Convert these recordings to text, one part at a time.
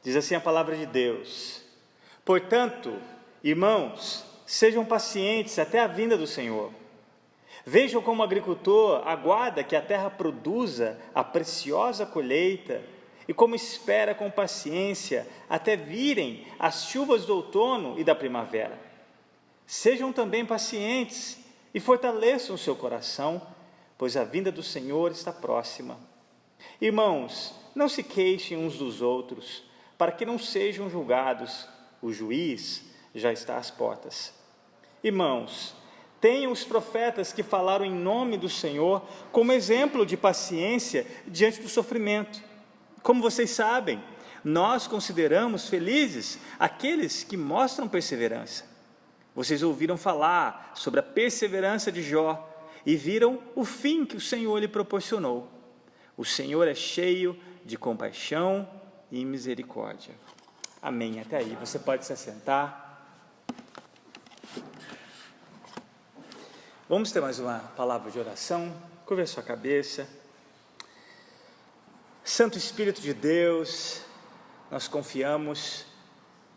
Diz assim a palavra de Deus: portanto, irmãos, sejam pacientes até a vinda do Senhor. Vejam como o agricultor aguarda que a terra produza a preciosa colheita e como espera com paciência até virem as chuvas do outono e da primavera. Sejam também pacientes e fortaleçam o seu coração, pois a vinda do Senhor está próxima. Irmãos, não se queixem uns dos outros, para que não sejam julgados. O juiz já está às portas. Irmãos, tenham os profetas que falaram em nome do Senhor como exemplo de paciência diante do sofrimento. Como vocês sabem, nós consideramos felizes aqueles que mostram perseverança. Vocês ouviram falar sobre a perseverança de Jó e viram o fim que o Senhor lhe proporcionou. O Senhor é cheio de compaixão e misericórdia. Amém. Até aí. Você pode se assentar. Vamos ter mais uma palavra de oração. Curva a sua cabeça. Santo Espírito de Deus, nós confiamos,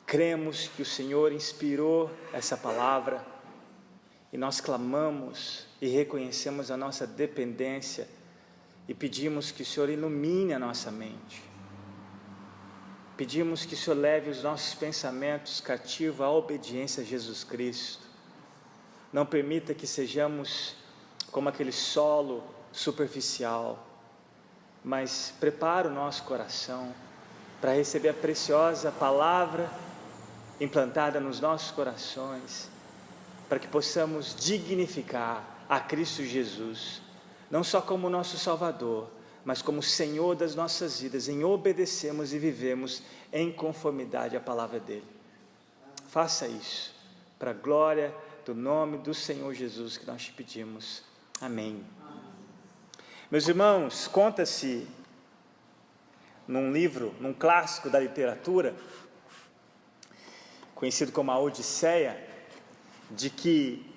cremos que o Senhor inspirou essa palavra e nós clamamos e reconhecemos a nossa dependência e pedimos que o Senhor ilumine a nossa mente. Pedimos que o Senhor leve os nossos pensamentos cativos à obediência a Jesus Cristo. Não permita que sejamos como aquele solo superficial, mas prepara o nosso coração para receber a preciosa palavra implantada nos nossos corações, para que possamos dignificar a Cristo Jesus, não só como nosso Salvador, mas como Senhor das nossas vidas, em obedecermos e vivemos em conformidade à palavra dEle. Faça isso, para a glória do nome do Senhor Jesus que nós te pedimos. Amém. Meus irmãos, conta-se num livro, num clássico da literatura, conhecido como a Odisseia, de que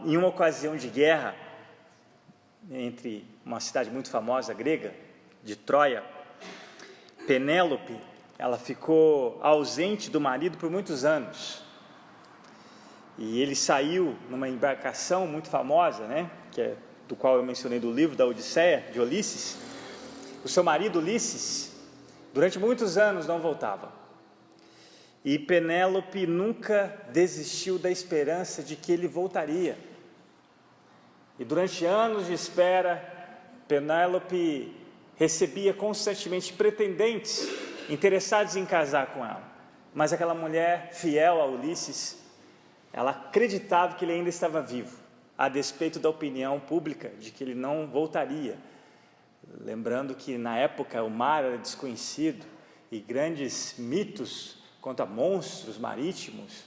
em uma ocasião de guerra entre uma cidade muito famosa grega, de Troia, Penélope, ela ficou ausente do marido por muitos anos. E ele saiu numa embarcação muito famosa, que é do qual eu mencionei do livro da Odisseia, de Ulisses. O seu marido Ulisses, durante muitos anos não voltava. E Penélope nunca desistiu da esperança de que ele voltaria. E durante anos de espera, Penélope recebia constantemente pretendentes interessados em casar com ela. Mas aquela mulher fiel a Ulisses, ela acreditava que ele ainda estava vivo, a despeito da opinião pública de que ele não voltaria. Lembrando que na época o mar era desconhecido e grandes mitos quanto a monstros marítimos.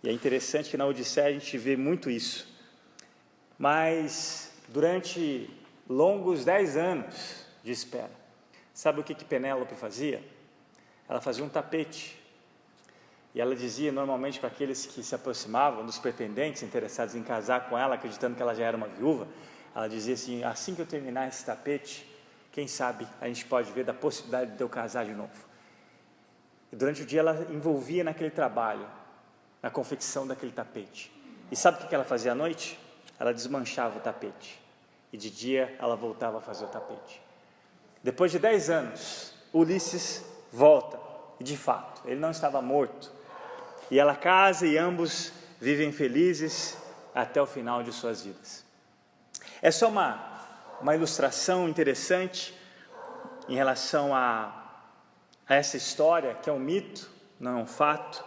E é interessante que na Odisseia a gente vê muito isso. Mas durante longos 10 anos de espera, sabe o que Penélope fazia? Ela fazia um tapete. E ela dizia normalmente para aqueles que se aproximavam dos pretendentes interessados em casar com ela, acreditando que ela já era uma viúva, ela dizia assim que eu terminar esse tapete, quem sabe a gente pode ver da possibilidade de eu casar de novo. E durante o dia ela envolvia naquele trabalho, na confecção daquele tapete. E sabe o que ela fazia à noite? Ela desmanchava o tapete. E de dia ela voltava a fazer o tapete. Depois de 10 anos, Ulisses volta. E de fato, ele não estava morto. E ela casa e ambos vivem felizes até o final de suas vidas. É só uma ilustração interessante em relação a essa história, que é um mito, não é um fato,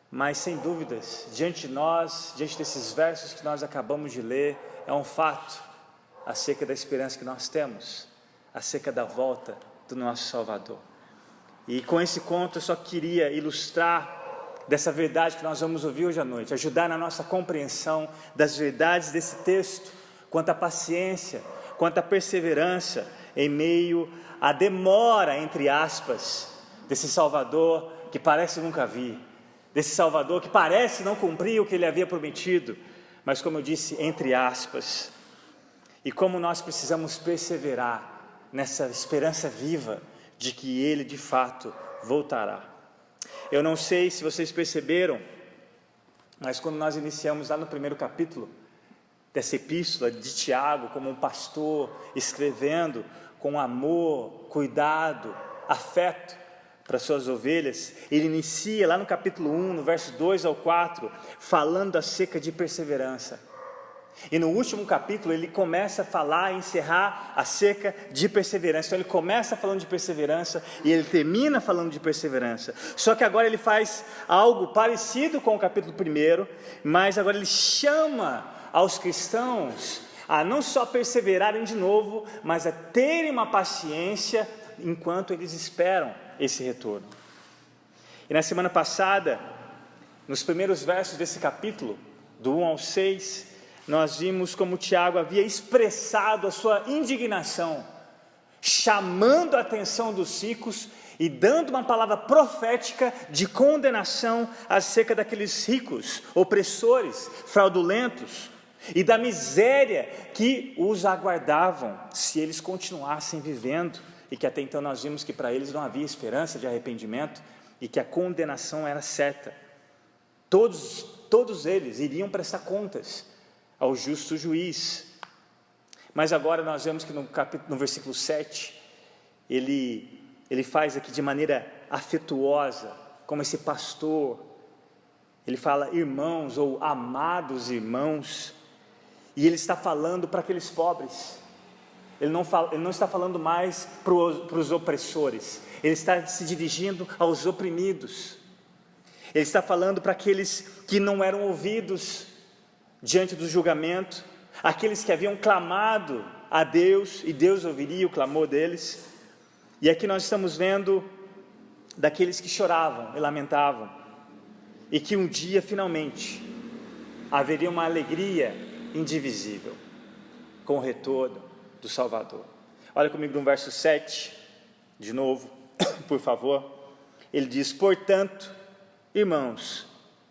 mas sem dúvidas, diante de nós, diante desses versos que nós acabamos de ler, é um fato acerca da esperança que nós temos, acerca da volta do nosso Salvador. E com esse conto eu só queria ilustrar dessa verdade que nós vamos ouvir hoje à noite, ajudar na nossa compreensão das verdades desse texto, quanto à paciência, quanto à perseverança, em meio à demora, entre aspas, desse Salvador que parece nunca vir, desse Salvador que parece não cumprir o que ele havia prometido, mas como eu disse, entre aspas, e como nós precisamos perseverar nessa esperança viva, de que Ele de fato voltará. Eu não sei se vocês perceberam, mas quando nós iniciamos lá no primeiro capítulo dessa epístola de Tiago, como um pastor escrevendo com amor, cuidado, afeto para suas ovelhas, ele inicia lá no capítulo 1, no verso 2 ao 4, falando acerca de perseverança. E no último capítulo ele começa a falar e encerrar acerca de perseverança. Então ele começa falando de perseverança e ele termina falando de perseverança. Só que agora ele faz algo parecido com o capítulo 1, mas agora ele chama aos cristãos a não só perseverarem de novo, mas a terem uma paciência enquanto eles esperam esse retorno. E na semana passada, nos primeiros versos desse capítulo, do 1 ao 6, nós vimos como Tiago havia expressado a sua indignação, chamando a atenção dos ricos e dando uma palavra profética de condenação acerca daqueles ricos, opressores, fraudulentos, e da miséria que os aguardavam se eles continuassem vivendo, e que até então nós vimos que para eles não havia esperança de arrependimento, e que a condenação era certa. Todos eles iriam prestar contas ao justo juiz. Mas agora nós vemos que no versículo 7, ele faz aqui de maneira afetuosa, como esse pastor, ele fala irmãos ou amados irmãos, e ele está falando para aqueles pobres, ele não está falando mais para os opressores, ele está se dirigindo aos oprimidos, ele está falando para aqueles que não eram ouvidos diante do julgamento, aqueles que haviam clamado a Deus, e Deus ouviria o clamor deles. E aqui nós estamos vendo daqueles que choravam e lamentavam, e que um dia finalmente haveria uma alegria indivisível com o retorno do Salvador. Olha comigo no verso 7, de novo, por favor. Ele diz: portanto, irmãos,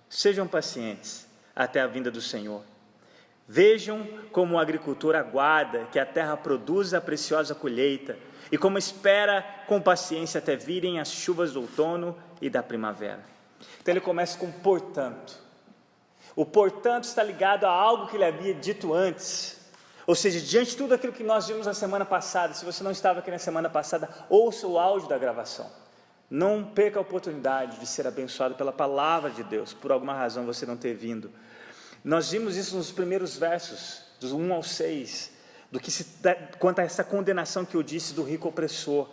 sejam pacientes até a vinda do Senhor. Vejam como o agricultor aguarda que a terra produza a preciosa colheita, e como espera com paciência até virem as chuvas do outono e da primavera. Então ele começa com portanto. O portanto está ligado a algo que ele havia dito antes, ou seja, diante de tudo aquilo que nós vimos na semana passada. Se você não estava aqui na semana passada, ouça o áudio da gravação. Não perca a oportunidade de ser abençoado pela palavra de Deus, por alguma razão você não ter vindo. Nós vimos isso nos primeiros versos, dos 1 ao 6, quanto a essa condenação que eu disse do rico opressor.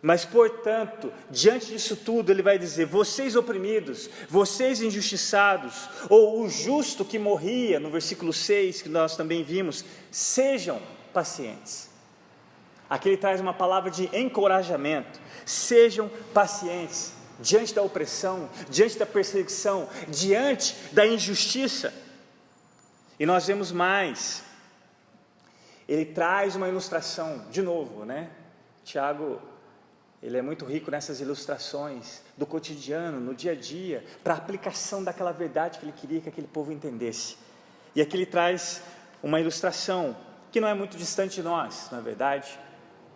Mas, portanto, diante disso tudo, ele vai dizer: vocês oprimidos, vocês injustiçados, ou o justo que morria, no versículo 6, que nós também vimos, sejam pacientes. Aqui ele traz uma palavra de encorajamento: sejam pacientes diante da opressão, diante da perseguição, diante da injustiça. E nós vemos mais, ele traz uma ilustração, de novo, né? Tiago, ele é muito rico nessas ilustrações do cotidiano, no dia a dia, para a aplicação daquela verdade que ele queria que aquele povo entendesse. E aqui ele traz uma ilustração que não é muito distante de nós, na verdade.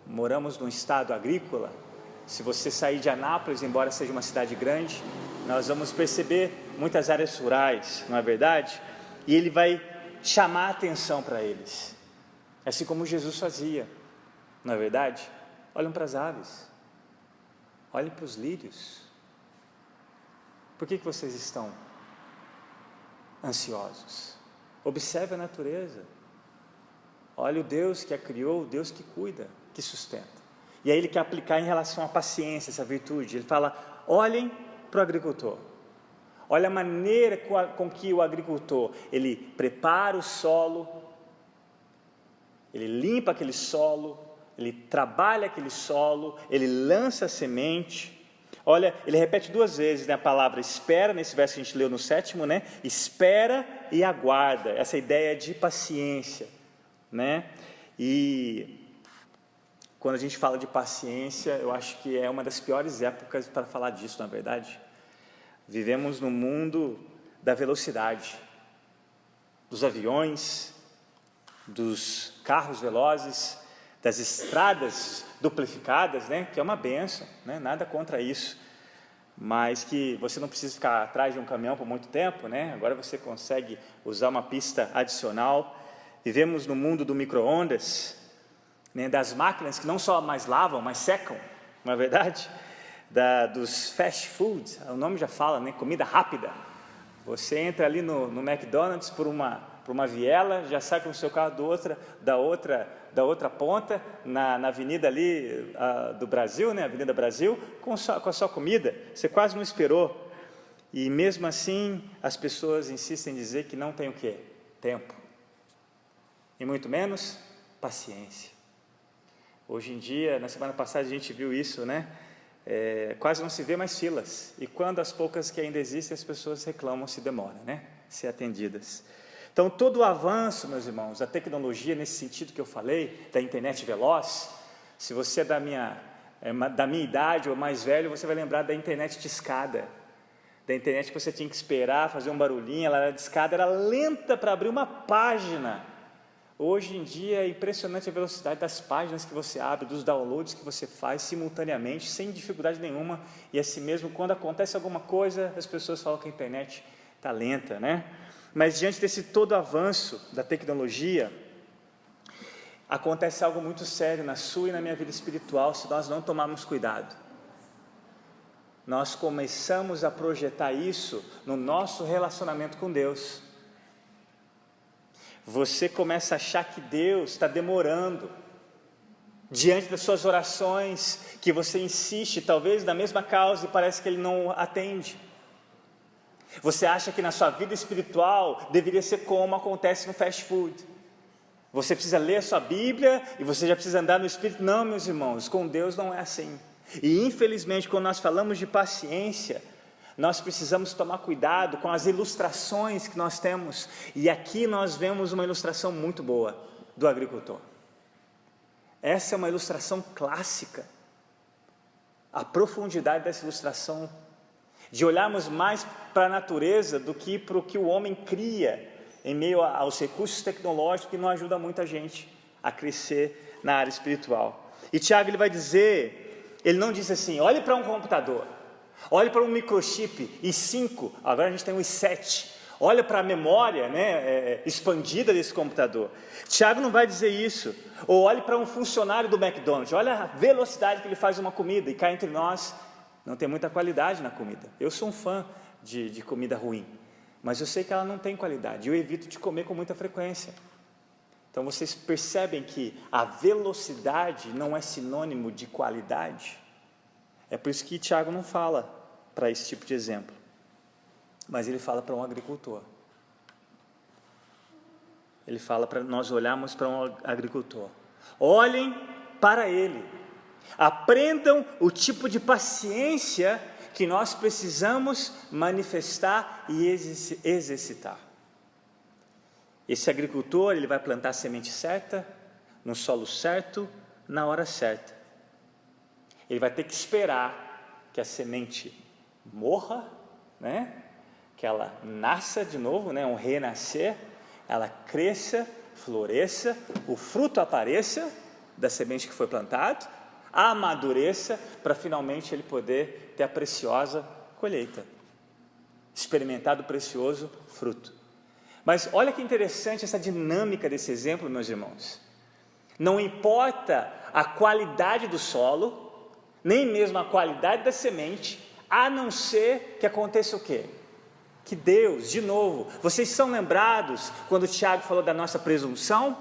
Moramos num estado agrícola. Se você sair de Anápolis, embora seja uma cidade grande, nós vamos perceber muitas áreas rurais, não é verdade? E ele vai chamar a atenção para eles, assim como Jesus fazia, não é verdade? Olhem para as aves, olhem para os lírios. Por que vocês estão ansiosos? Observe a natureza, olhe o Deus que a criou, o Deus que cuida, que sustenta. E aí ele quer aplicar em relação à paciência, essa virtude. Ele fala: olhem para o agricultor, olha a maneira com que o agricultor, ele prepara o solo, ele limpa aquele solo, ele trabalha aquele solo, ele lança a semente. Olha, ele repete 2 vezes, né, a palavra espera, nesse verso que a gente leu no 7º, né? Espera e aguarda, essa ideia de paciência, né? E quando a gente fala de paciência, eu acho que é uma das piores épocas para falar disso, na verdade. Vivemos no mundo da velocidade, dos aviões, dos carros velozes, das estradas duplicadas, né? Que é uma bênção, né? Nada contra isso, mas que você não precisa ficar atrás de um caminhão por muito tempo, né? Agora você consegue usar uma pista adicional. Vivemos no mundo do micro-ondas, né? Das máquinas que não só mais lavam, mas secam, não é verdade? Dos fast foods, o nome já fala, né? Comida rápida. Você entra ali no McDonald's por uma viela, já sai com o seu carro da outra ponta, na avenida ali do Brasil, né, Avenida Brasil, com a sua comida. Você quase não esperou. E mesmo assim, as pessoas insistem em dizer que não tem o quê? Tempo. E muito menos paciência. Hoje em dia, na semana passada a gente viu isso, né? Quase não se vê mais filas. E quando as poucas que ainda existem, as pessoas reclamam se demora, né? Ser atendidas. Então, todo o avanço, meus irmãos, da tecnologia, nesse sentido que eu falei, da internet veloz, se você é da minha idade ou mais velho, você vai lembrar da internet de escada, da internet que você tinha que esperar, fazer um barulhinho, ela era de escada, era lenta para abrir uma página. Hoje em dia é impressionante a velocidade das páginas que você abre, dos downloads que você faz simultaneamente, sem dificuldade nenhuma, e assim mesmo, quando acontece alguma coisa, as pessoas falam que a internet está lenta, né? Mas diante desse todo avanço da tecnologia, acontece algo muito sério na sua e na minha vida espiritual, se nós não tomarmos cuidado. Nós começamos a projetar isso no nosso relacionamento com Deus. Você começa a achar que Deus está demorando, diante das suas orações, que você insiste, talvez na mesma causa, e parece que Ele não atende. Você acha que na sua vida espiritual deveria ser como acontece no fast food. Você precisa ler a sua Bíblia e você já precisa andar no Espírito. Não, meus irmãos, com Deus não é assim. E infelizmente, quando nós falamos de paciência, nós precisamos tomar cuidado com as ilustrações que nós temos. E aqui nós vemos uma ilustração muito boa do agricultor. Essa é uma ilustração clássica. A profundidade dessa ilustração, de olharmos mais para a natureza do que para o que o homem cria em meio aos recursos tecnológicos, que não ajuda muita gente a crescer na área espiritual. E Tiago, ele vai dizer, ele não diz assim, olhe para um computador, olhe para um microchip i5, agora a gente tem um i7, olha para a memória, né, expandida desse computador. Tiago não vai dizer isso. Ou olhe para um funcionário do McDonald's, olha a velocidade que ele faz uma comida, e cá entre nós, não tem muita qualidade na comida. Eu sou um fã de comida ruim, mas eu sei que ela não tem qualidade, eu evito de comer com muita frequência. Então vocês percebem que a velocidade não é sinônimo de qualidade. É por isso que Tiago não fala para esse tipo de exemplo, mas ele fala para um agricultor. Ele fala para nós olharmos para um agricultor. Olhem para ele. Aprendam o tipo de paciência que nós precisamos manifestar e exercitar. Esse agricultor, ele vai plantar a semente certa, no solo certo, na hora certa. Ele vai ter que esperar que a semente morra, né? Que ela nasça de novo, né? Um renascer, ela cresça, floresça, o fruto apareça da semente que foi plantada, amadureça, para finalmente ele poder ter a preciosa colheita, experimentar do precioso fruto. Mas olha que interessante essa dinâmica desse exemplo, meus irmãos. Não importa a qualidade do solo, nem mesmo a qualidade da semente, a não ser que aconteça o quê? Que Deus, de novo, vocês são lembrados quando o Tiago falou da nossa presunção,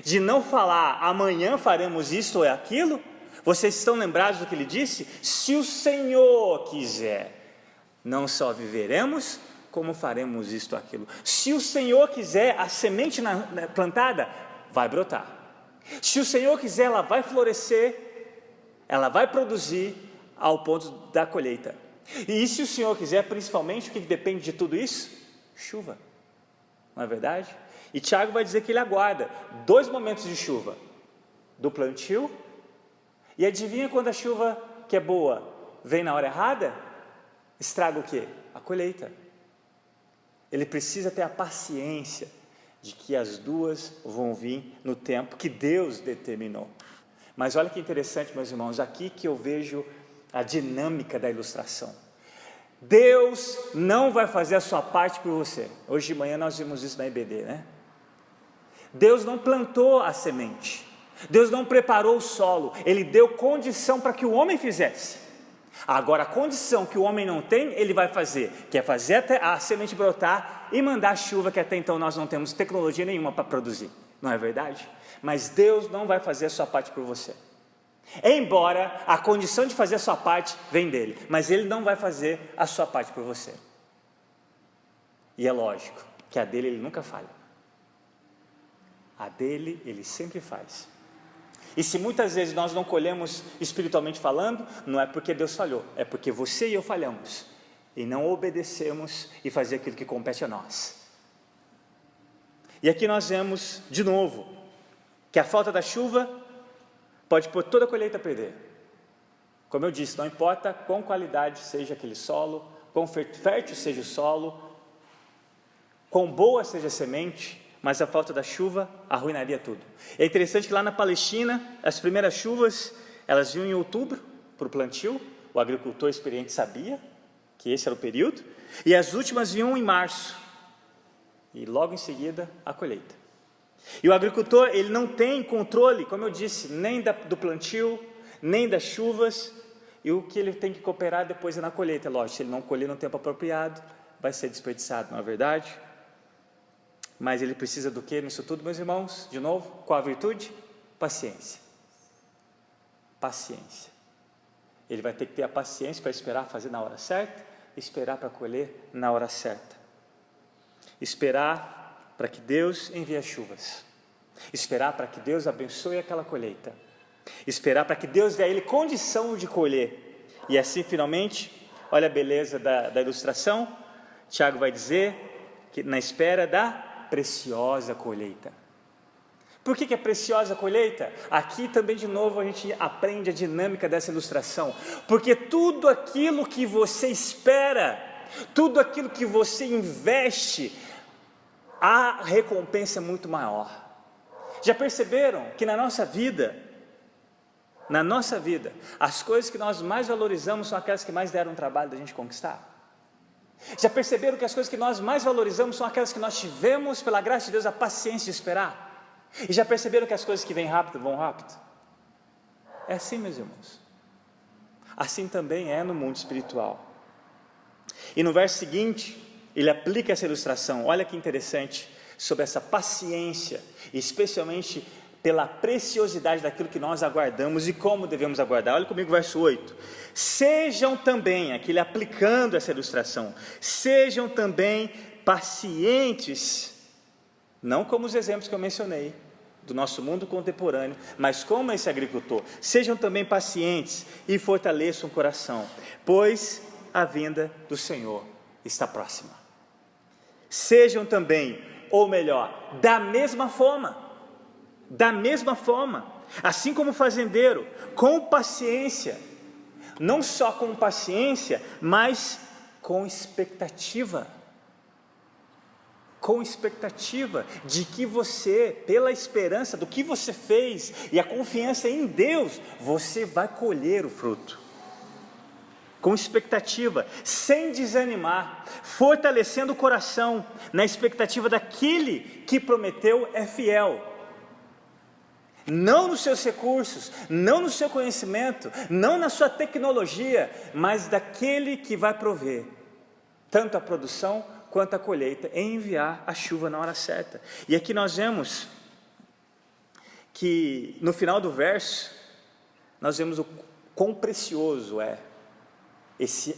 de não falar amanhã faremos isto ou aquilo? Vocês estão lembrados do que ele disse? Se o Senhor quiser, não só viveremos, como faremos isto ou aquilo. Se o Senhor quiser, a semente plantada vai brotar. Se o Senhor quiser, ela vai florescer, ela vai produzir ao ponto da colheita. E se o Senhor quiser, principalmente, o que depende de tudo isso? Chuva, não é verdade? E Tiago vai dizer que ele aguarda 2 momentos de chuva, do plantio, e adivinha quando a chuva que é boa vem na hora errada? Estraga o quê? A colheita. Ele precisa ter a paciência de que as duas vão vir no tempo que Deus determinou. Mas olha que interessante, meus irmãos, aqui que eu vejo a dinâmica da ilustração. Deus não vai fazer a sua parte por você. Hoje de manhã nós vimos isso na IBD, né? Deus não plantou a semente, Deus não preparou o solo, Ele deu condição para que o homem fizesse. Agora a condição que o homem não tem, Ele vai fazer, que é fazer a semente brotar e mandar a chuva, que até então nós não temos tecnologia nenhuma para produzir, não é verdade? Mas Deus não vai fazer a sua parte por você, embora a condição de fazer a sua parte vem dele, mas Ele não vai fazer a sua parte por você. E é lógico que a dele Ele nunca falha, a dele Ele sempre faz. E se muitas vezes nós não colhemos espiritualmente falando, não é porque Deus falhou, é porque você e eu falhamos e não obedecemos e fazer aquilo que compete a nós. E aqui nós vemos de novo que a falta da chuva pode pôr toda a colheita a perder. Como eu disse, não importa quão qualidade seja aquele solo, quão fértil seja o solo, quão boa seja a semente, mas a falta da chuva arruinaria tudo. É interessante que lá na Palestina, as primeiras chuvas, elas vinham em outubro para o plantio, o agricultor experiente sabia que esse era o período, e as últimas vinham em março, e logo em seguida a colheita. E o agricultor, ele não tem controle, como eu disse, nem do plantio, nem das chuvas, e o que ele tem que cooperar depois é na colheita. Lógico, se ele não colher no tempo apropriado, vai ser desperdiçado, não é verdade? Mas ele precisa do que nisso tudo, meus irmãos? De novo, qual a virtude? Paciência. Paciência. Ele vai ter que ter a paciência para esperar fazer na hora certa, esperar para colher na hora certa. Esperar para que Deus envie as chuvas. Esperar para que Deus abençoe aquela colheita. Esperar para que Deus dê a ele condição de colher. E assim, finalmente, olha a beleza da ilustração. Tiago vai dizer que na espera da preciosa colheita. Por que é preciosa a colheita? Aqui também de novo a gente aprende a dinâmica dessa ilustração, porque tudo aquilo que você espera, tudo aquilo que você investe, a recompensa é muito maior. Já perceberam que na nossa vida, as coisas que nós mais valorizamos são aquelas que mais deram trabalho da gente conquistar? Já perceberam que as coisas que nós mais valorizamos são aquelas que nós tivemos, pela graça de Deus, a paciência de esperar? E já perceberam que as coisas que vêm rápido, vão rápido? É assim, meus irmãos. Assim também é no mundo espiritual. E no verso seguinte, ele aplica essa ilustração, olha que interessante, sobre essa paciência, especialmente pela preciosidade daquilo que nós aguardamos e como devemos aguardar. Olha comigo o verso 8. Sejam também, aqui ele aplicando essa ilustração, sejam também pacientes, não como os exemplos que eu mencionei, do nosso mundo contemporâneo, mas como esse agricultor. Sejam também pacientes e fortaleçam o coração, pois a vinda do Senhor está próxima. Sejam também, ou melhor, da mesma forma, assim como o fazendeiro, com paciência, não só com paciência, mas com expectativa de que você, pela esperança do que você fez e a confiança em Deus, você vai colher o fruto. Com expectativa, sem desanimar, fortalecendo o coração, na expectativa daquele que prometeu é fiel. Não nos seus recursos, não no seu conhecimento, não na sua tecnologia, mas daquele que vai prover tanto a produção quanto a colheita, em enviar a chuva na hora certa. E aqui nós vemos que no final do verso, nós vemos o quão precioso é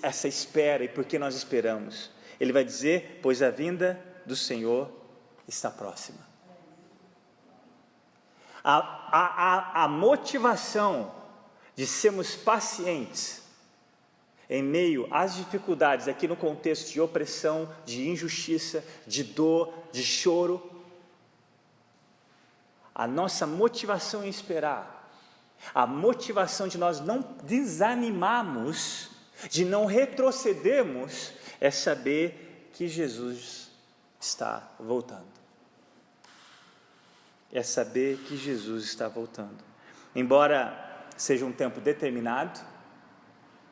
essa espera e por que nós esperamos. Ele vai dizer, pois a vinda do Senhor está próxima. A motivação de sermos pacientes em meio às dificuldades, aqui no contexto de opressão, de injustiça, de dor, de choro, a nossa motivação em esperar, a motivação de nós não desanimarmos, de não retrocedermos, é saber que Jesus está voltando. É saber que Jesus está voltando. embora seja um tempo determinado,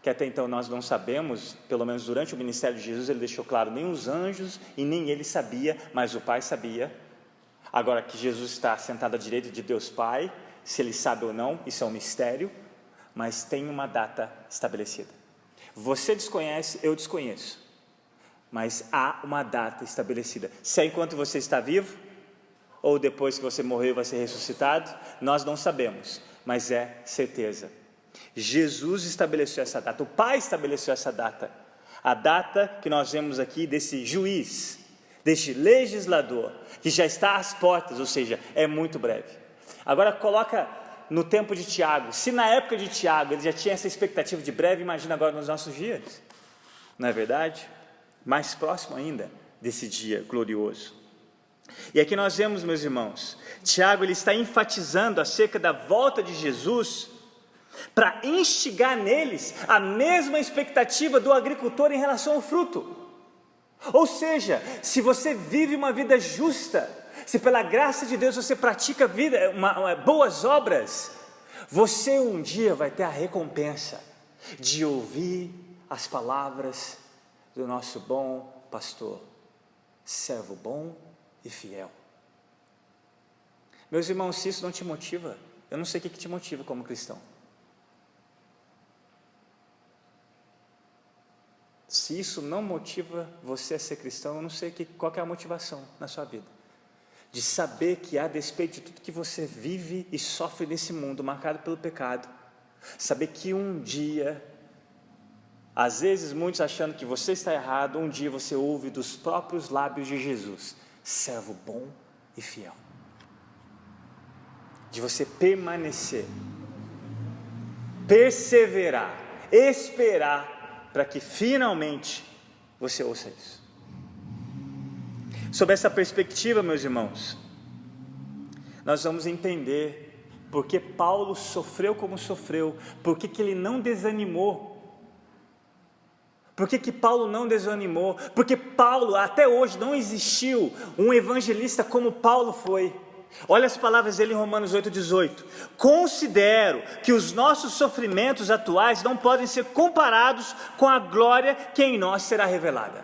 que até então nós não sabemos, pelo menos durante o ministério de Jesus, ele deixou claro, nem os anjos e nem ele sabia, mas o Pai sabia. Agora que Jesus está sentado à direita de Deus Pai, se ele sabe ou não, isso é um mistério, mas tem uma data estabelecida. Você desconhece, eu desconheço, mas há uma data estabelecida. Se é enquanto você está vivo, ou depois que você morreu vai ser ressuscitado, nós não sabemos, mas é certeza. Jesus estabeleceu essa data, o Pai estabeleceu essa data, a data que nós vemos aqui desse juiz, deste legislador, que já está às portas, ou seja, é muito breve. Agora coloca no tempo de Tiago, se na época de Tiago ele já tinha essa expectativa de breve, imagina agora nos nossos dias, não é verdade? Mais próximo ainda desse dia glorioso. E aqui nós vemos, meus irmãos, Tiago ele está enfatizando acerca da volta de Jesus, para instigar neles a mesma expectativa do agricultor em relação ao fruto. Ou seja, se você vive uma vida justa, se pela graça de Deus você pratica boas obras, você um dia vai ter a recompensa de ouvir as palavras do nosso bom pastor, servo bom e fiel. Meus irmãos, se isso não te motiva, eu não sei o que te motiva como cristão. Se isso não motiva você a ser cristão, eu não sei qual é a motivação na sua vida. De saber que a despeito de tudo que você vive e sofre nesse mundo, marcado pelo pecado, saber que um dia, às vezes muitos achando que você está errado, um dia você ouve dos próprios lábios de Jesus, servo bom e fiel. De você permanecer, perseverar, esperar, para que finalmente você ouça isso. Sob essa perspectiva, meus irmãos, nós vamos entender por que Paulo sofreu como sofreu, por que ele não desanimou. Por que Paulo não desanimou? Porque Paulo, até hoje, não existiu um evangelista como Paulo foi. Olha as palavras dele em Romanos 8,18. Considero que os nossos sofrimentos atuais não podem ser comparados com a glória que em nós será revelada.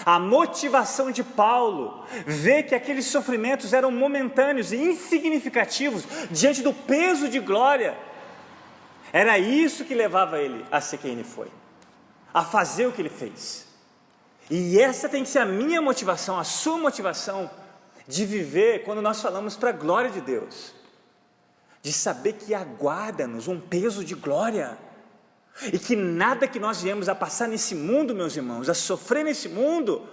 A motivação de Paulo, ver que aqueles sofrimentos eram momentâneos e insignificativos diante do peso de glória, era isso que levava ele a ser quem ele foi, a fazer o que ele fez. E essa tem que ser a minha motivação, a sua motivação, de viver quando nós falamos para a glória de Deus, de saber que aguarda-nos um peso de glória, e que nada que nós viemos a passar nesse mundo, meus irmãos, a sofrer nesse mundo,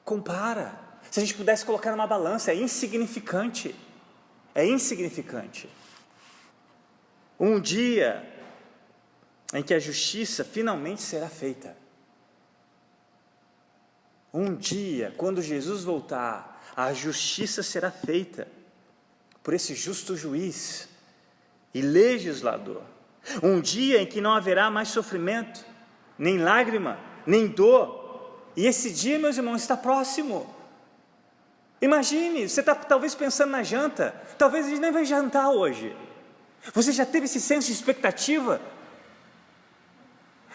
compara. Se a gente pudesse colocar numa balança, é insignificante. Um dia em que a justiça finalmente será feita. Um dia, quando Jesus voltar, a justiça será feita por esse justo juiz e legislador. Um dia em que não haverá mais sofrimento, nem lágrima, nem dor. E esse dia, meus irmãos, está próximo. Imagine, você está talvez pensando na janta, talvez a gente nem vai jantar hoje. Você já teve esse senso de expectativa?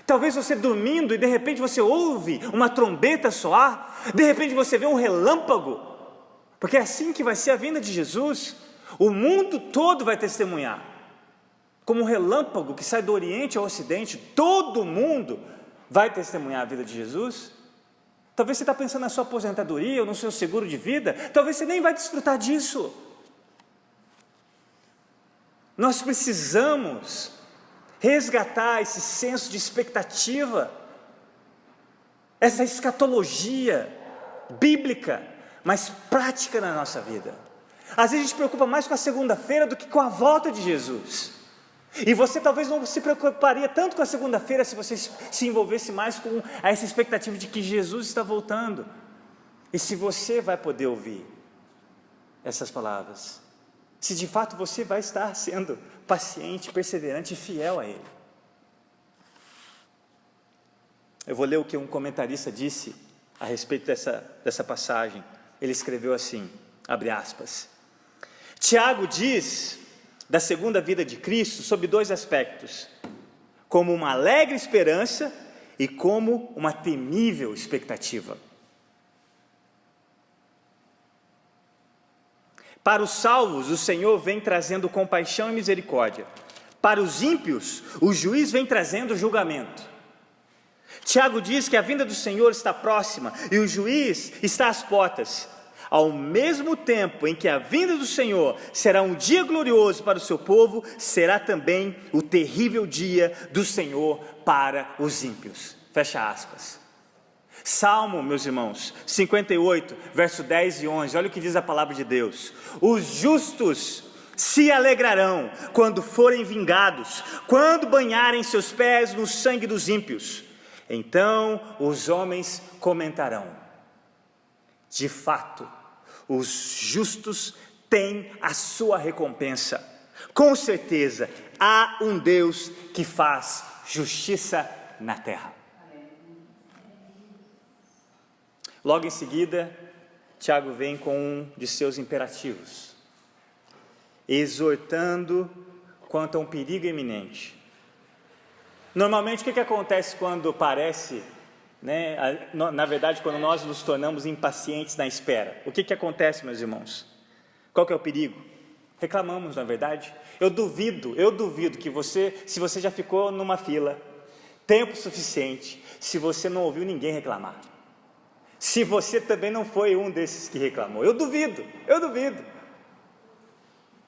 Talvez você dormindo e de repente você ouve uma trombeta soar, de repente você vê um relâmpago, porque é assim que vai ser a vinda de Jesus. O mundo todo vai testemunhar, como um relâmpago que sai do Oriente ao Ocidente, todo mundo vai testemunhar a vida de Jesus. Talvez você está pensando na sua aposentadoria ou no seu seguro de vida, talvez você nem vai desfrutar disso. Nós precisamos resgatar esse senso de expectativa, essa escatologia bíblica, mas prática na nossa vida. Às vezes a gente se preocupa mais com a segunda-feira do que com a volta de Jesus. E você talvez não se preocuparia tanto com a segunda-feira se você se envolvesse mais com essa expectativa de que Jesus está voltando. E se você vai poder ouvir essas palavras, se de fato você vai estar sendo paciente, perseverante e fiel a Ele. Eu vou ler o que um comentarista disse a respeito dessa passagem. Ele escreveu assim, abre aspas: Tiago diz da segunda vida de Cristo sob dois aspectos: como uma alegre esperança e como uma temível expectativa. Para os salvos, o Senhor vem trazendo compaixão e misericórdia. Para os ímpios, o juiz vem trazendo julgamento. Tiago diz que a vinda do Senhor está próxima e o juiz está às portas. Ao mesmo tempo em que a vinda do Senhor será um dia glorioso para o seu povo, será também o terrível dia do Senhor para os ímpios. Fecha aspas. Salmo, meus irmãos, 58, verso 10 e 11, olha o que diz a palavra de Deus: os justos se alegrarão quando forem vingados, quando banharem seus pés no sangue dos ímpios. Então os homens comentarão: de fato, os justos têm a sua recompensa. Com certeza, há um Deus que faz justiça na terra. Logo em seguida, Tiago vem com um de seus imperativos, exortando quanto a um perigo iminente. Normalmente, o que acontece quando parece, na verdade, quando nós nos tornamos impacientes na espera? O que acontece, meus irmãos? Qual que é o perigo? Reclamamos, na verdade. Eu duvido que você, se você já ficou numa fila, tempo suficiente, se você não ouviu ninguém reclamar. Se você também não foi um desses que reclamou. Eu duvido.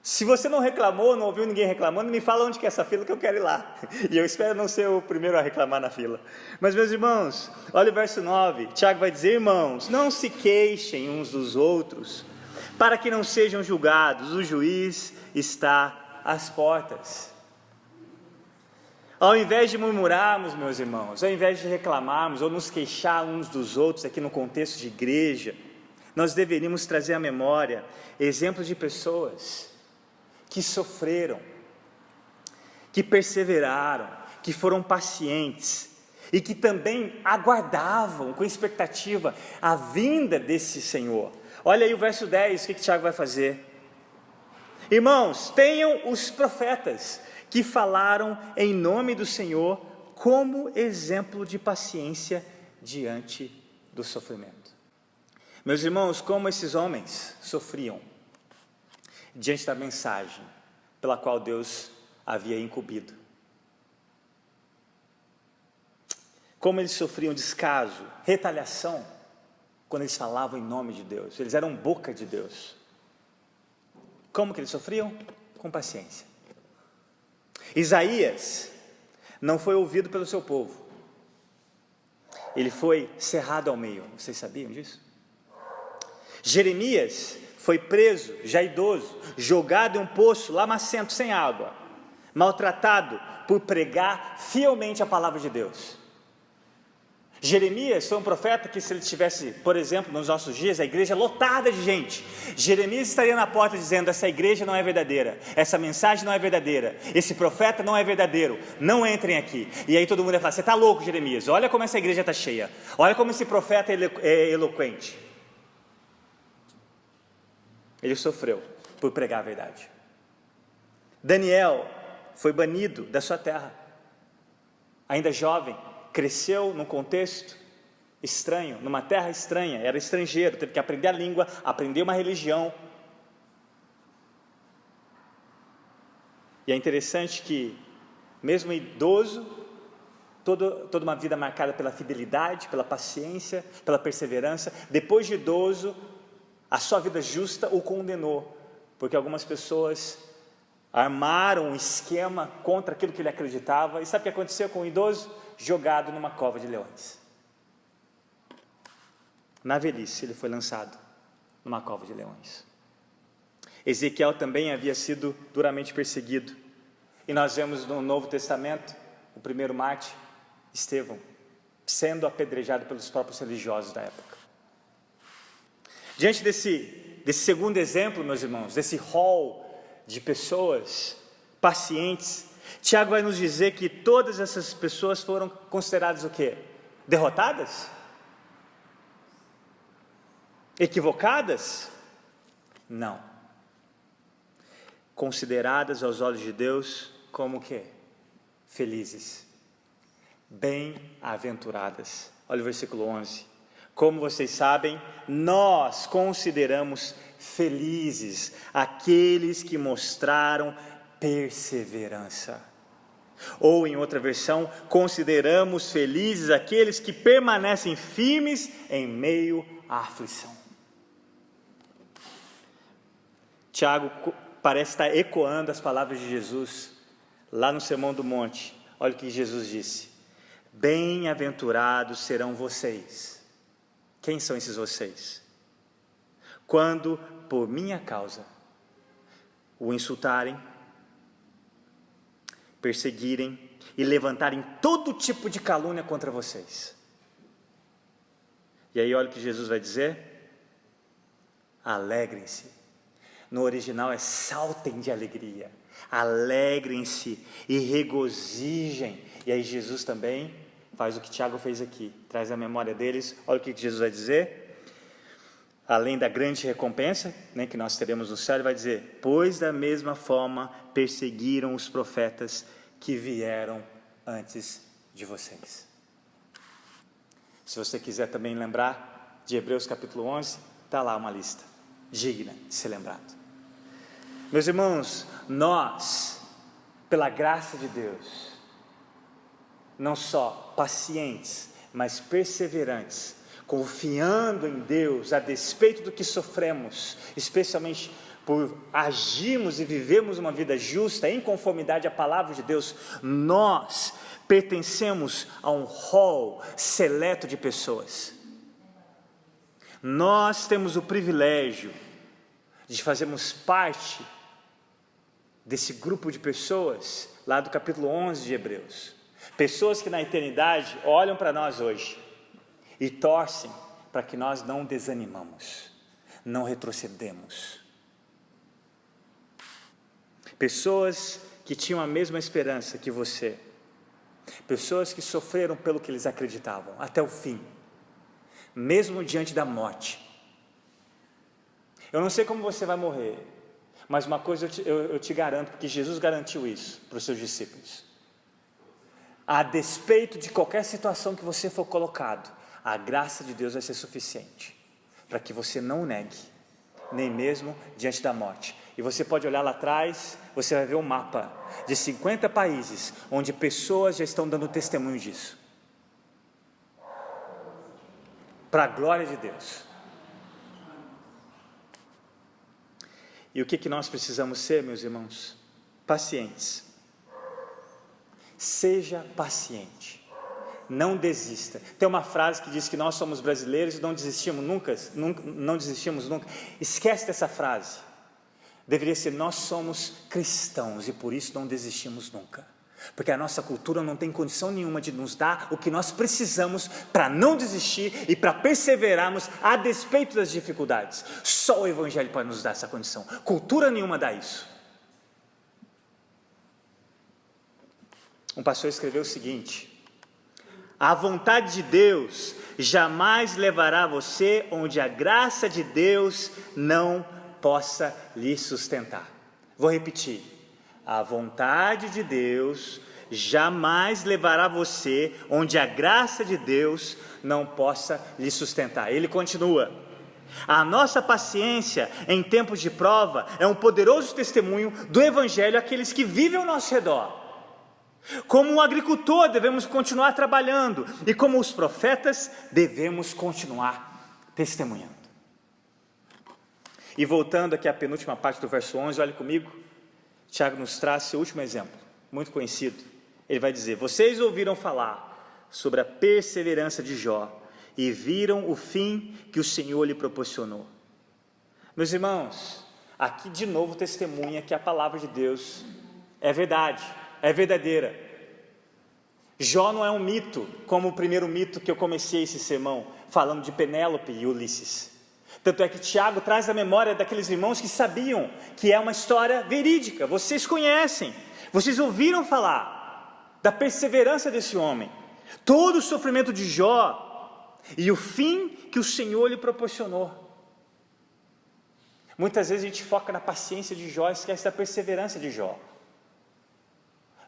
Se você não reclamou, não ouviu ninguém reclamando, me fala onde que é essa fila que eu quero ir lá. E eu espero não ser o primeiro a reclamar na fila. Mas, meus irmãos, olha o verso 9. Tiago vai dizer: irmãos, não se queixem uns dos outros, para que não sejam julgados. O juiz está às portas. Ao invés de murmurarmos, meus irmãos, ao invés de reclamarmos ou nos queixar uns dos outros aqui no contexto de igreja, nós deveríamos trazer à memória exemplos de pessoas que sofreram, que perseveraram, que foram pacientes e que também aguardavam com expectativa a vinda desse Senhor. Olha aí o verso 10, o que Tiago vai fazer? Irmãos, tenham os profetas que falaram em nome do Senhor como exemplo de paciência diante do sofrimento. Meus irmãos, como esses homens sofriam diante da mensagem pela qual Deus havia incumbido. Como eles sofriam descaso, retaliação, quando eles falavam em nome de Deus. Eles eram boca de Deus. Como que eles sofriam? Com paciência. Isaías não foi ouvido pelo seu povo. Ele foi cerrado ao meio. Vocês sabiam disso? Jeremias foi preso, já idoso, jogado em um poço lamacento, sem água, maltratado por pregar fielmente a palavra de Deus. Jeremias foi um profeta que, se ele tivesse, por exemplo, nos nossos dias, a igreja lotada de gente, Jeremias estaria na porta dizendo: essa igreja não é verdadeira, essa mensagem não é verdadeira, esse profeta não é verdadeiro, não entrem aqui. E aí todo mundo ia falar: você está louco, Jeremias, olha como essa igreja está cheia, olha como esse profeta é eloquente. Ele sofreu por pregar a verdade. Daniel foi banido da sua terra, ainda jovem, cresceu num contexto estranho, numa terra estranha, era estrangeiro, teve que aprender a língua, aprender uma religião. E é interessante que, mesmo idoso, toda uma vida marcada pela fidelidade, pela paciência, pela perseverança, depois de idoso, a sua vida justa o condenou, porque algumas pessoas armaram um esquema contra aquilo que ele acreditava. E sabe o que aconteceu com o idoso? Jogado numa cova de leões. Na velhice ele foi lançado numa cova de leões. Ezequiel também havia sido duramente perseguido, e nós vemos no Novo Testamento o primeiro mártir, Estevão, sendo apedrejado pelos próprios religiosos da época. Diante desse segundo exemplo, meus irmãos, desse rol de pessoas pacientes, Tiago vai nos dizer que todas essas pessoas foram consideradas o quê? Derrotadas? Equivocadas? Não. consideradas aos olhos de Deus como o quê? Felizes, bem-aventuradas. Olha o versículo 11. Como vocês sabem, nós consideramos felizes aqueles que mostraram perseverança. Ou em outra versão, consideramos felizes aqueles que permanecem firmes em meio à aflição. Tiago parece estar ecoando as palavras de Jesus lá no Sermão do Monte. Olha o que Jesus disse: bem-aventurados serão vocês. Quem são esses vocês? Quando por minha causa o insultarem, perseguirem e levantarem todo tipo de calúnia contra vocês. E aí olha o que Jesus vai dizer: alegrem-se. No original é saltem de alegria, alegrem-se e regozijem. E aí Jesus também faz o que Tiago fez aqui, traz a memória deles. Olha o que Jesus vai dizer, além da grande recompensa, né, que nós teremos no céu. Ele vai dizer: pois da mesma forma perseguiram os profetas que vieram antes de vocês. Se você quiser também lembrar de Hebreus capítulo 11, está lá uma lista digna de ser lembrado. Meus irmãos, nós, pela graça de Deus, não só pacientes, mas perseverantes, confiando em Deus, a despeito do que sofremos, especialmente por agirmos e vivemos uma vida justa, em conformidade à palavra de Deus, nós pertencemos a um rol seleto de pessoas. Nós temos o privilégio de fazermos parte desse grupo de pessoas, lá do capítulo 11 de Hebreus. Pessoas que na eternidade olham para nós hoje e torcem para que nós não desanimamos, não retrocedemos. Pessoas que tinham a mesma esperança que você, pessoas que sofreram pelo que eles acreditavam, até o fim, mesmo diante da morte. Eu não sei como você vai morrer, mas uma coisa eu te garanto, porque Jesus garantiu isso para os seus discípulos: a despeito de qualquer situação que você for colocado, a graça de Deus vai ser suficiente para que você não negue, nem mesmo diante da morte. E você pode olhar lá atrás, você vai ver um mapa de 50 países, onde pessoas já estão dando testemunho disso, para a glória de Deus. E o que nós precisamos ser, meus irmãos? Pacientes. Seja paciente, não desista. Tem uma frase que diz que nós somos brasileiros e não desistimos nunca. Esquece dessa frase. Deveria ser: nós somos cristãos e por isso não desistimos nunca, porque a nossa cultura não tem condição nenhuma de nos dar o que nós precisamos para não desistir e para perseverarmos a despeito das dificuldades. Só o Evangelho pode nos dar essa condição, cultura nenhuma dá isso. Um pastor escreveu o seguinte: a vontade de Deus jamais levará você onde a graça de Deus não possa lhe sustentar. Vou repetir: a vontade de Deus jamais levará você onde a graça de Deus não possa lhe sustentar. Ele continua: a nossa paciência em tempos de prova é um poderoso testemunho do Evangelho àqueles que vivem ao nosso redor. Como um agricultor devemos continuar trabalhando, e como os profetas devemos continuar testemunhando. E voltando aqui à penúltima parte do verso 11, olhe comigo, Tiago nos traz seu último exemplo, muito conhecido. Ele vai dizer: vocês ouviram falar sobre a perseverança de Jó e viram o fim que o Senhor lhe proporcionou. Meus irmãos, aqui de novo testemunha que a palavra de Deus é verdade, é verdadeira. Jó não é um mito, como o primeiro mito que eu comecei esse sermão, falando de Penélope e Ulisses. Tanto é que Tiago traz a memória daqueles irmãos que sabiam que é uma história verídica. Vocês conhecem, vocês ouviram falar da perseverança desse homem, todo o sofrimento de Jó e o fim que o Senhor lhe proporcionou. Muitas vezes a gente foca na paciência de Jó e esquece da perseverança de Jó.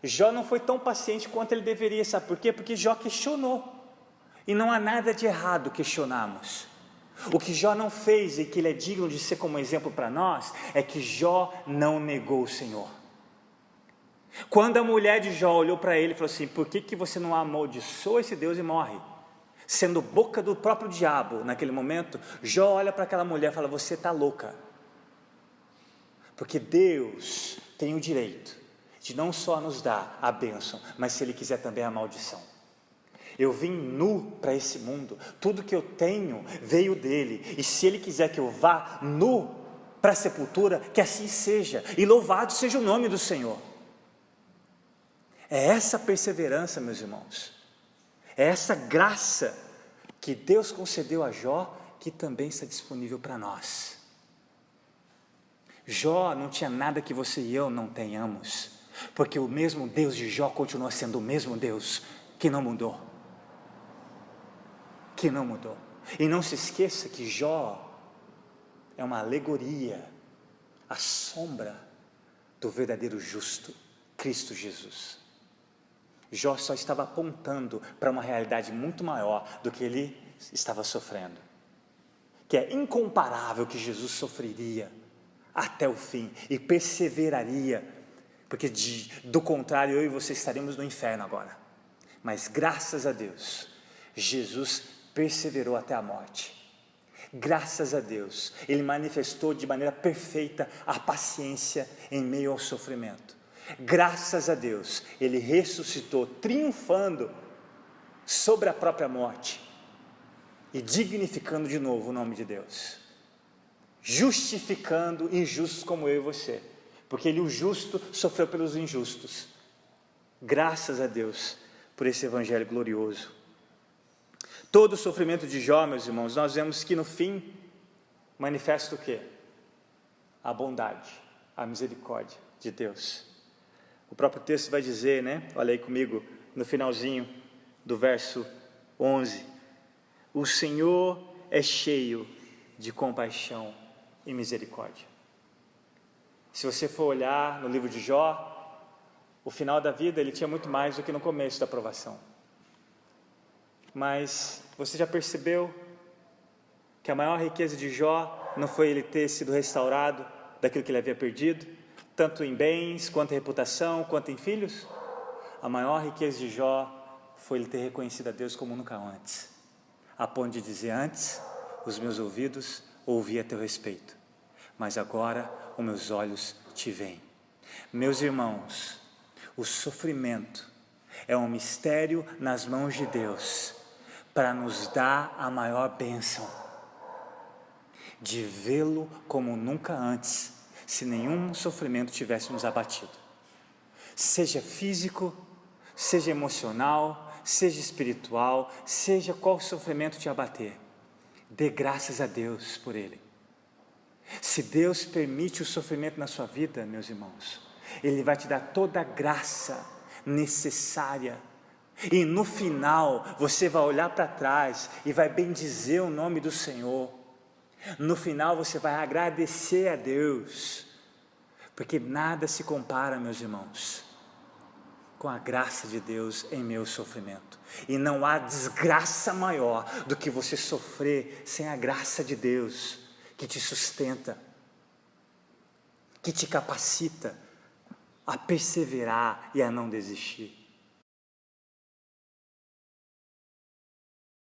Jó não foi tão paciente quanto ele deveria, sabe por quê? Porque Jó questionou, e não há nada de errado questionarmos. O que Jó não fez, e que ele é digno de ser como exemplo para nós, é que Jó não negou o Senhor. Quando a mulher de Jó olhou para ele e falou assim: por que você não amaldiçoa esse Deus e morre? Sendo boca do próprio diabo naquele momento, Jó olha para aquela mulher e fala: você está louca, porque Deus tem o direito de não só nos dar a bênção, mas se Ele quiser também a maldição. Eu vim nu para esse mundo, tudo que eu tenho veio dele, e se Ele quiser que eu vá nu para a sepultura, que assim seja, e louvado seja o nome do Senhor. É essa perseverança, meus irmãos, é essa graça que Deus concedeu a Jó, que também está disponível para nós. Jó não tinha nada que você e eu não tenhamos, porque o mesmo Deus de Jó continua sendo o mesmo Deus, que não mudou. Que não mudou. E não se esqueça que Jó é uma alegoria, a sombra do verdadeiro justo, Cristo Jesus. Jó só estava apontando para uma realidade muito maior do que ele estava sofrendo, que é incomparável, que Jesus sofreria até o fim e perseveraria, porque do contrário eu e você estaríamos no inferno agora. Mas graças a Deus, Jesus perseverou até a morte. Graças a Deus, Ele manifestou de maneira perfeita a paciência em meio ao sofrimento. Graças a Deus, Ele ressuscitou, triunfando sobre a própria morte e dignificando de novo o nome de Deus, justificando injustos como eu e você, porque Ele, o justo, sofreu pelos injustos. Graças a Deus por esse evangelho glorioso. Todo o sofrimento de Jó, meus irmãos, nós vemos que no fim manifesta o quê? A bondade, a misericórdia de Deus. O próprio texto vai dizer, né? Olha aí comigo, no finalzinho do verso 11: o Senhor é cheio de compaixão e misericórdia. Se você for olhar no livro de Jó, o final da vida ele tinha muito mais do que no começo da provação. Mas você já percebeu que a maior riqueza de Jó não foi ele ter sido restaurado daquilo que ele havia perdido, tanto em bens, quanto em reputação, quanto em filhos? A maior riqueza de Jó foi ele ter reconhecido a Deus como nunca antes, a ponto de dizer: antes os meus ouvidos ouviam a teu respeito, mas agora os meus olhos te veem. Meus irmãos, o sofrimento é um mistério nas mãos de Deus, para nos dar a maior bênção, de vê-lo como nunca antes, se nenhum sofrimento tivesse nos abatido, seja físico, seja emocional, seja espiritual, seja qual sofrimento te abater, dê graças a Deus por ele. Se Deus permite o sofrimento na sua vida, meus irmãos, Ele vai te dar toda a graça necessária, e no final você vai olhar para trás e vai bendizer o nome do Senhor. No final você vai agradecer a Deus, porque nada se compara, meus irmãos, com a graça de Deus em meu sofrimento. E não há desgraça maior do que você sofrer sem a graça de Deus, que te sustenta, que te capacita a perseverar e a não desistir.